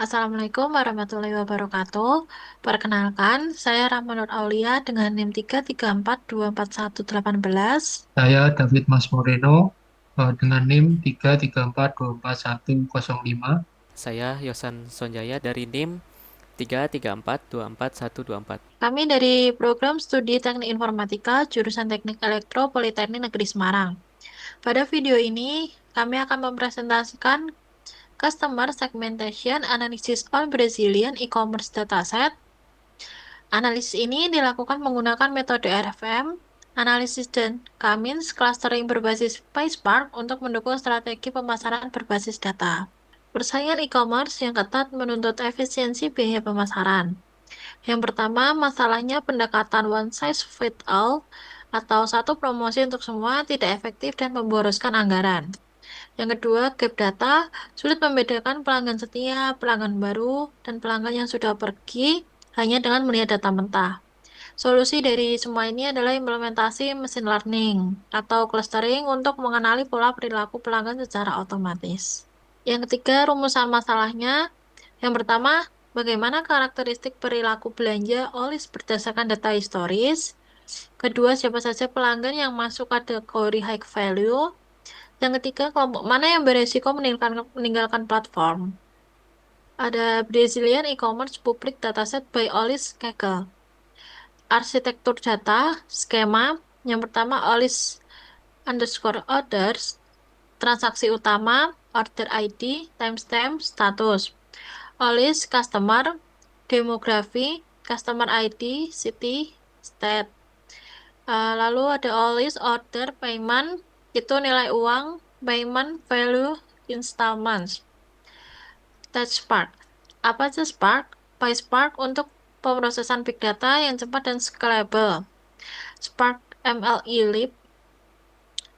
Assalamualaikum warahmatullahi wabarakatuh. Perkenalkan, saya Rahmanur Aulia dengan NIM 3342411. Saya David Mas Moreno dengan NIM 334241105. Saya Yosan Sonjaya dari NIM 334241124. Kami dari Program Studi Teknik Informatika, jurusan Teknik Elektro Politeknik Negeri Semarang. Pada video ini, kami akan mempresentasikan Customer Segmentation Analysis on Brazilian E-commerce Dataset. Analisis ini dilakukan menggunakan metode RFM, analisis dan Cummins clustering berbasis PySpark untuk mendukung strategi pemasaran berbasis data. Persaingan e-commerce yang ketat menuntut efisiensi biaya pemasaran. Yang pertama, masalahnya pendekatan one size fit all atau satu promosi untuk semua tidak efektif dan memboroskan anggaran. Yang kedua, gap data sulit membedakan pelanggan setia, pelanggan baru, dan pelanggan yang sudah pergi hanya dengan melihat data mentah. Solusi dari semua ini adalah implementasi mesin learning atau clustering untuk mengenali pola perilaku pelanggan secara otomatis. Yang ketiga, rumusan masalahnya. Yang pertama, bagaimana karakteristik perilaku belanja Olis berdasarkan data historis. Kedua, siapa saja pelanggan yang masuk kategori high value. Yang ketiga, kelompok mana yang beresiko meninggalkan platform. Ada Brazilian e-commerce public dataset by Olis Kaggle. Arsitektur data, skema. Yang pertama, Olis underscore orders, transaksi utama, order ID, timestamp, status. Olis customer, demografi, customer ID, city, state. Lalu ada Olis order payment, itu nilai uang, payment value, installments. Touch Spark. Apa sih Spark? PySpark untuk pemrosesan big data yang cepat dan scalable. Spark MLE Lib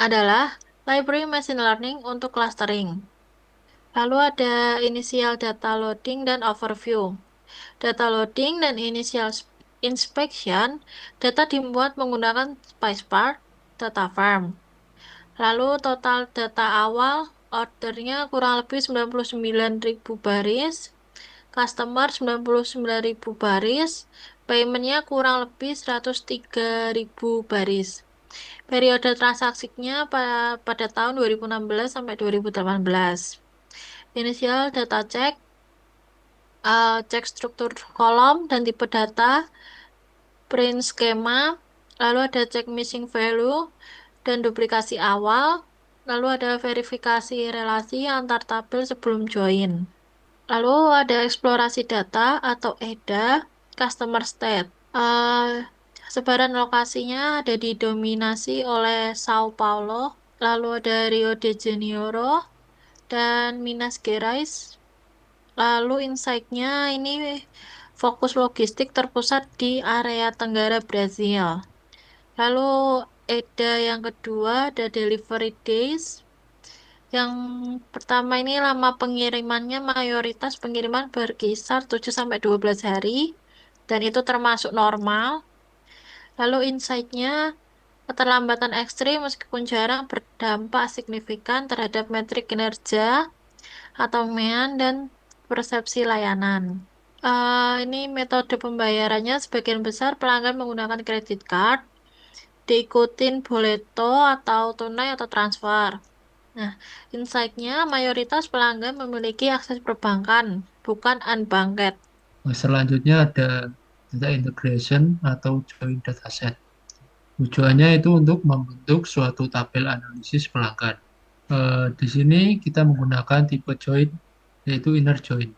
adalah library machine learning untuk clustering. Lalu ada initial data loading dan overview. Data loading dan initial inspection, data dibuat menggunakan PySpark, data farm. Lalu total data awal, ordernya kurang lebih 99.000 baris, customer 99.000 baris, paymentnya kurang lebih 103.000 baris. Periode transaksinya pada tahun 2016 sampai 2018. Inisial data cek, cek struktur kolom dan tipe data, print skema, lalu ada cek missing value dan duplikasi awal, lalu ada verifikasi relasi antar tabel sebelum join. Lalu ada eksplorasi data atau EDA, customer state. Sebaran lokasinya ada didominasi oleh Sao Paulo, lalu ada Rio de Janeiro, dan Minas Gerais. Lalu insight-nya ini fokus logistik terpusat di area Tenggara Brazil. Lalu EDA yang kedua ada delivery days. Yang pertama ini lama pengirimannya mayoritas pengiriman berkisar 7 sampai 12 hari dan itu termasuk normal. Lalu insight-nya keterlambatan ekstrim meskipun jarang berdampak signifikan terhadap metrik kinerja atau MEAN dan persepsi layanan. Ini metode pembayarannya sebagian besar pelanggan menggunakan kredit card, diikutin boleto atau tunai atau transfer. Nah, insight-nya mayoritas pelanggan memiliki akses perbankan, bukan unbanked. Selanjutnya ada data integration atau join dataset. Tujuannya itu untuk membentuk suatu tabel analisis pelanggan. Di sini kita menggunakan tipe join, yaitu inner join.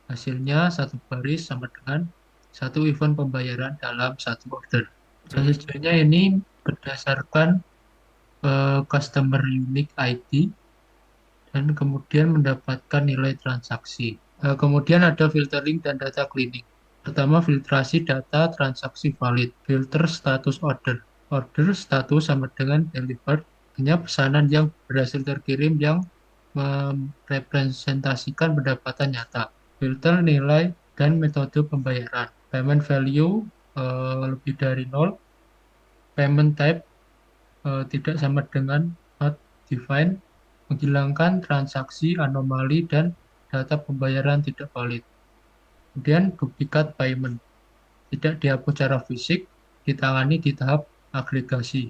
Hasilnya satu baris sama dengan satu event pembayaran dalam satu order. Proses Jadi, joinnya ini berdasarkan customer unique ID dan kemudian mendapatkan nilai transaksi. Kemudian ada filtering dan data cleaning. Pertama, filtrasi data transaksi valid. Filter status order. Order status sama dengan delivered, hanya pesanan yang berhasil terkirim yang merepresentasikan pendapatan nyata. Filter nilai dan metode pembayaran. Payment value lebih dari nol. Payment type tidak sama dengan not defined, menghilangkan transaksi anomali dan data pembayaran tidak valid. Kemudian duplikat payment, tidak dihapus secara fisik, ditangani di tahap agregasi.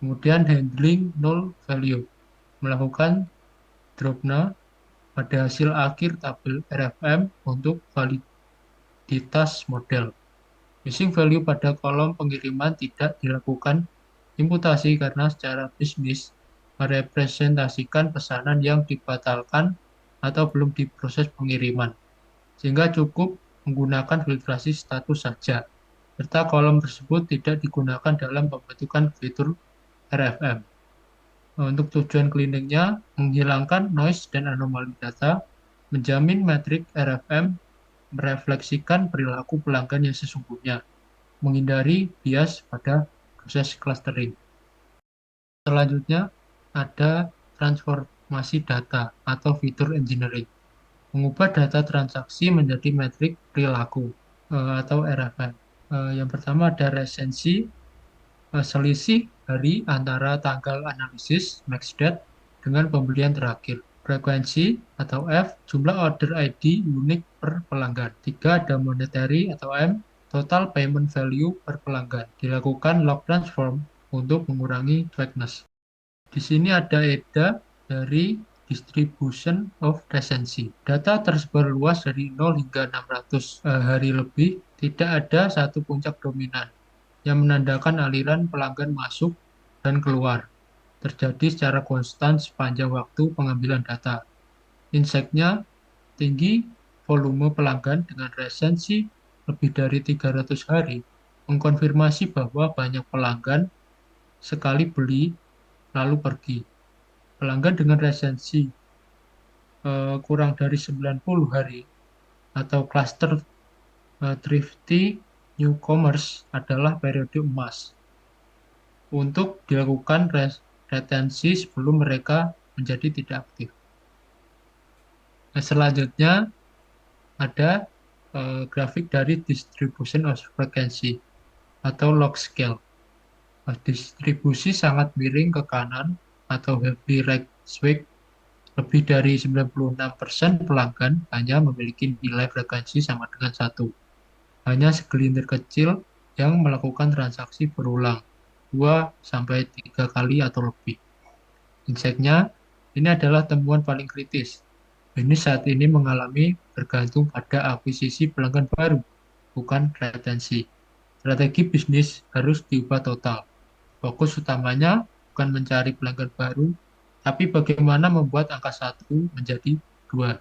Kemudian handling null value, melakukan dropna pada hasil akhir tabel RFM untuk validitas model. Missing value pada kolom pengiriman tidak dilakukan imputasi karena secara bisnis merepresentasikan pesanan yang dibatalkan atau belum diproses pengiriman, sehingga cukup menggunakan filtrasi status saja, serta kolom tersebut tidak digunakan dalam pembentukan fitur RFM. Untuk tujuan cleaningnya, menghilangkan noise dan anomali data, menjamin metrik RFM merefleksikan perilaku pelanggan yang sesungguhnya, menghindari bias pada proses clustering. Selanjutnya, ada transformasi data atau fitur engineering. Mengubah data transaksi menjadi metrik perilaku atau RFM. Yang pertama ada resensi, selisih hari antara tanggal analisis max date dengan pembelian terakhir. Frekuensi atau F, jumlah order ID unik per pelanggan. Tiga, ada monetary atau M, total payment value per pelanggan. Dilakukan log transform untuk mengurangi vagueness. Di sini ada EDA dari Distribution of Recency. Data tersebar luas dari 0 hingga 600 hari lebih, tidak ada satu puncak dominan yang menandakan aliran pelanggan masuk dan keluar terjadi secara konstan sepanjang waktu pengambilan data. Insight-nya tinggi volume pelanggan dengan resensi lebih dari 300 hari mengkonfirmasi bahwa banyak pelanggan sekali beli lalu pergi. Pelanggan dengan resensi kurang dari 90 hari atau cluster thrifty newcomers adalah periode emas untuk dilakukan retensi sebelum mereka menjadi tidak aktif. Nah, selanjutnya ada grafik dari distribution of frequency atau log scale. Distribusi sangat miring ke kanan atau heavy right swing. Lebih dari 96% pelanggan hanya memiliki nilai frekuensi sama dengan 1. Hanya segelintir kecil yang melakukan transaksi berulang 2-3 kali atau lebih. Insight-nya, ini adalah temuan paling kritis. Bisnis saat ini mengalami bergantung pada akuisisi pelanggan baru, bukan retensi. Strategi bisnis harus diubah total. Fokus utamanya bukan mencari pelanggan baru, tapi bagaimana membuat angka 1 menjadi 2.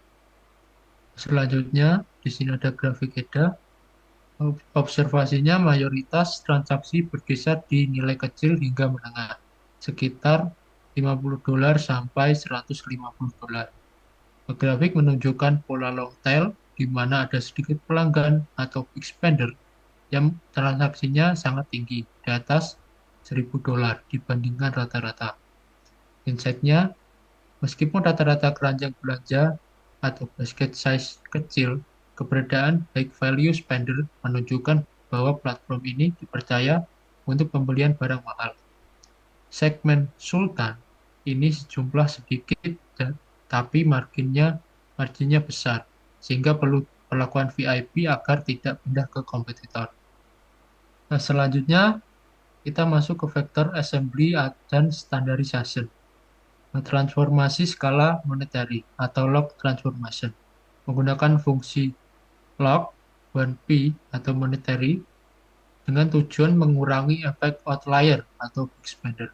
Selanjutnya, di sini ada grafik EDA. Observasinya mayoritas transaksi berkisar di nilai kecil hingga menengah, sekitar $50 sampai $150. Grafik menunjukkan pola long tail di mana ada sedikit pelanggan atau big spender yang transaksinya sangat tinggi, di atas $1.000 dibandingkan rata-rata. Insight-nya, meskipun rata-rata keranjang belanja atau basket size kecil, keberadaan high value spender menunjukkan bahwa platform ini dipercaya untuk pembelian barang mahal. Segmen Sultan ini sejumlah sedikit tapi marginnya besar, sehingga perlu perlakuan VIP agar tidak pindah ke kompetitor. Nah, selanjutnya kita masuk ke vektor assembly dan standardization. Transformasi skala monetary atau log transformation menggunakan fungsi log 1p atau monetary dengan tujuan mengurangi efek outlier atau big spender,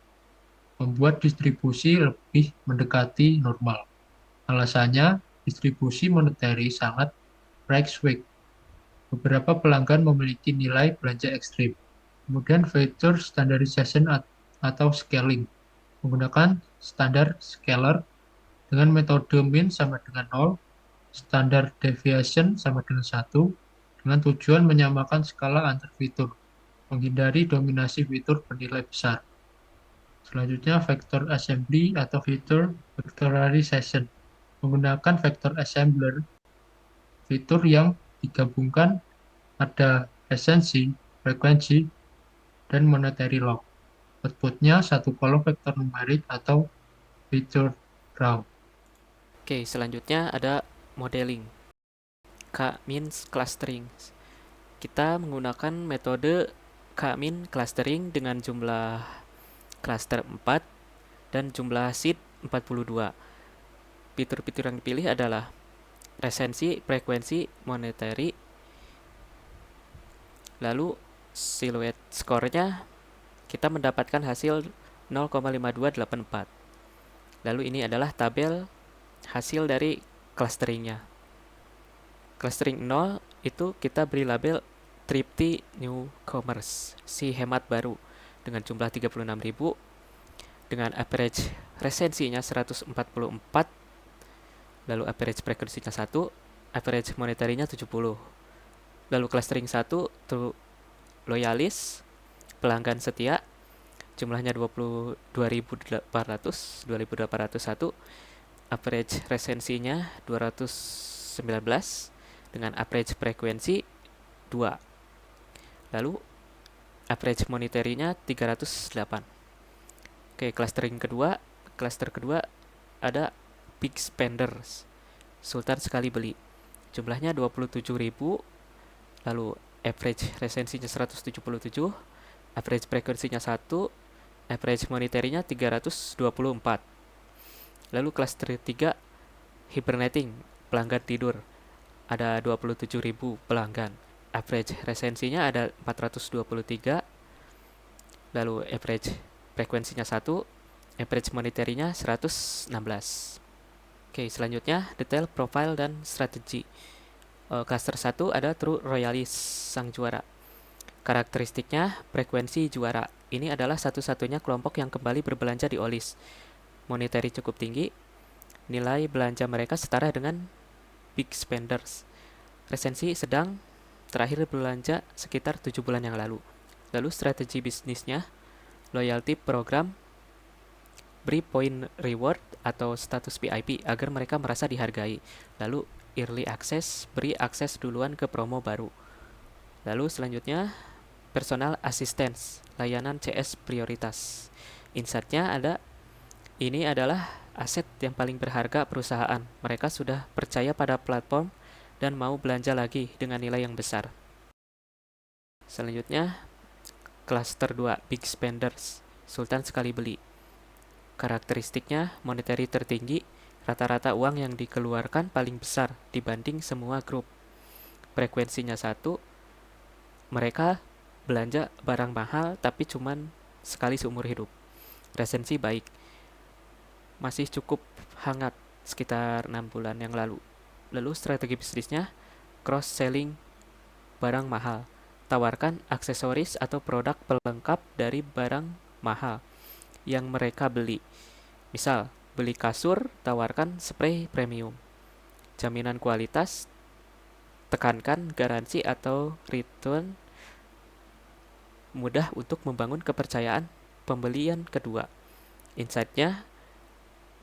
membuat distribusi lebih mendekati normal. Alasannya, distribusi monetary sangat price weak. Beberapa pelanggan memiliki nilai belanja ekstrim. Kemudian fitur standardization atau scaling menggunakan standar scalar dengan metode min sama dengan 0, standar deviation sama dengan 1, dengan tujuan menyamakan skala antar fitur, menghindari dominasi fitur bernilai besar. Selanjutnya, vector assembly atau fitur vectorization menggunakan vector assembler, fitur yang digabungkan ada resensi, frekuensi, dan monetary log. Outputnya satu kolom vektor numerik atau fitur raw. Oke, selanjutnya ada modeling. K-means clustering. Kita menggunakan metode K-mean clustering dengan jumlah cluster 4 dan jumlah seed 42. Fitur-fitur yang dipilih adalah resensi, frekuensi, monetary, lalu siluet skornya kita mendapatkan hasil 0,5284. Lalu ini adalah tabel hasil dari clusteringnya. Clustering 0 itu kita beri label thrifty newcomers, si hemat baru, dengan jumlah 36.000, dengan average resensinya 144, lalu average frekuensinya 1, average monetary-nya 70. Lalu clustering 1 true loyalis, pelanggan setia, jumlahnya 22.801, average resensinya 219 dengan average frekuensi 2. Lalu average monetary-nya 308. Oke, cluster kedua ada big spenders, sultan sekali beli. Jumlahnya 27.000, lalu average resensinya 177, average frekuensinya 1, average monetary-nya 324. Lalu cluster 3 hibernating, pelanggan tidur. Ada 27.000 pelanggan. Average resensinya ada 423, lalu average frekuensinya 1, average monetary-nya 116. Oke, selanjutnya detail profile dan strategi. Cluster 1 ada True Royalist, sang juara. Karakteristiknya frekuensi juara. Ini adalah satu-satunya kelompok yang kembali berbelanja di Olis. Monetary cukup tinggi. Nilai belanja mereka setara dengan big spenders. Resensi sedang, terakhir belanja sekitar 7 bulan yang lalu. Lalu strategi bisnisnya, loyalty program, beri point reward atau status VIP agar mereka merasa dihargai. Lalu early access, beri akses duluan ke promo baru. Lalu selanjutnya personal assistance, layanan CS prioritas. Insight-nya ada, ini adalah aset yang paling berharga perusahaan. Mereka sudah percaya pada platform dan mau belanja lagi dengan nilai yang besar. Selanjutnya, cluster 2, big spenders, sultan sekali beli. Karakteristiknya monetary tertinggi, rata-rata uang yang dikeluarkan paling besar dibanding semua grup. Frekuensinya 1, mereka belanja barang mahal tapi cuman sekali seumur hidup. Resensi baik, masih cukup hangat sekitar 6 bulan yang lalu. Lalu strategi bisnisnya cross-selling barang mahal. Tawarkan aksesoris atau produk pelengkap dari barang mahal yang mereka beli. Misal, beli kasur, tawarkan spray premium. Jaminan kualitas, tekankan garansi atau return, mudah untuk membangun kepercayaan pembelian kedua. Insight-nya,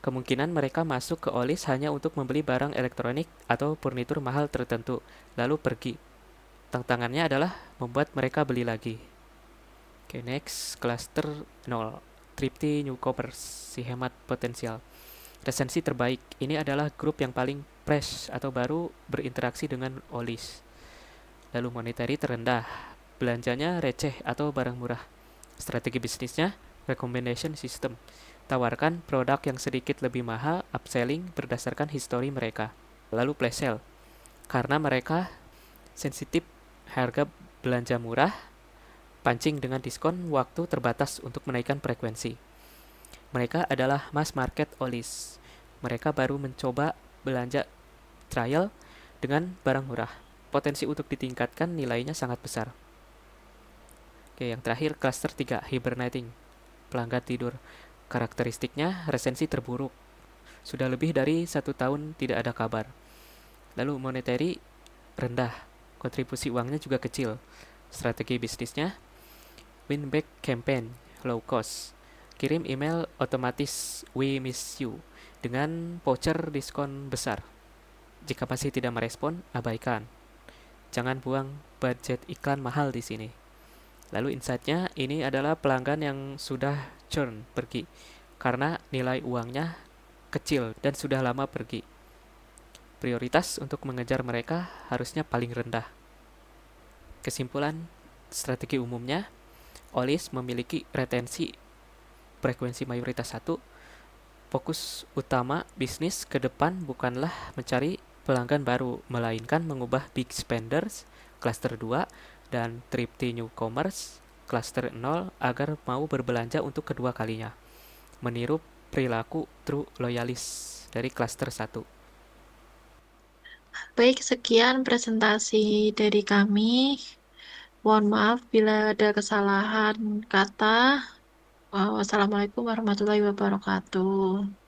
kemungkinan mereka masuk ke Olis hanya untuk membeli barang elektronik atau furnitur mahal tertentu, lalu pergi. Tantangannya adalah membuat mereka beli lagi. Oke, next, cluster 0, thrifty newcomers, si hemat potensial. Resensi terbaik, ini adalah grup yang paling fresh atau baru berinteraksi dengan Olis. Lalu monetary terendah, belanjanya receh atau barang murah. Strategi bisnisnya recommendation system, tawarkan produk yang sedikit lebih mahal, upselling berdasarkan histori mereka. Lalu flash sale, karena mereka sensitif harga belanja murah, pancing dengan diskon waktu terbatas untuk menaikkan frekuensi. Mereka adalah mass market Olis. Mereka baru mencoba belanja trial dengan barang murah. Potensi untuk ditingkatkan nilainya sangat besar. Oke, yang terakhir cluster 3, hibernating, pelanggan tidur. Karakteristiknya resensi terburuk. Sudah lebih dari 1 tahun tidak ada kabar. Lalu monetary rendah, kontribusi uangnya juga kecil. Strategi bisnisnya win back campaign, low cost. Kirim email otomatis we miss you dengan voucher diskon besar. Jika masih tidak merespon, abaikan. Jangan buang budget iklan mahal di sini. Lalu insight-nya, ini adalah pelanggan yang sudah churn, pergi, karena nilai uangnya kecil dan sudah lama pergi. Prioritas untuk mengejar mereka harusnya paling rendah. Kesimpulan, strategi umumnya, OLIS memiliki retensi frekuensi mayoritas satu. Fokus utama bisnis ke depan bukanlah mencari pelanggan baru, melainkan mengubah big spenders, cluster 2, dan thrifty newcomers, cluster 0, agar mau berbelanja untuk kedua kalinya. Meniru perilaku true loyalis dari cluster 1. Baik, sekian presentasi dari kami. Mohon maaf bila ada kesalahan kata. Wassalamualaikum warahmatullahi wabarakatuh.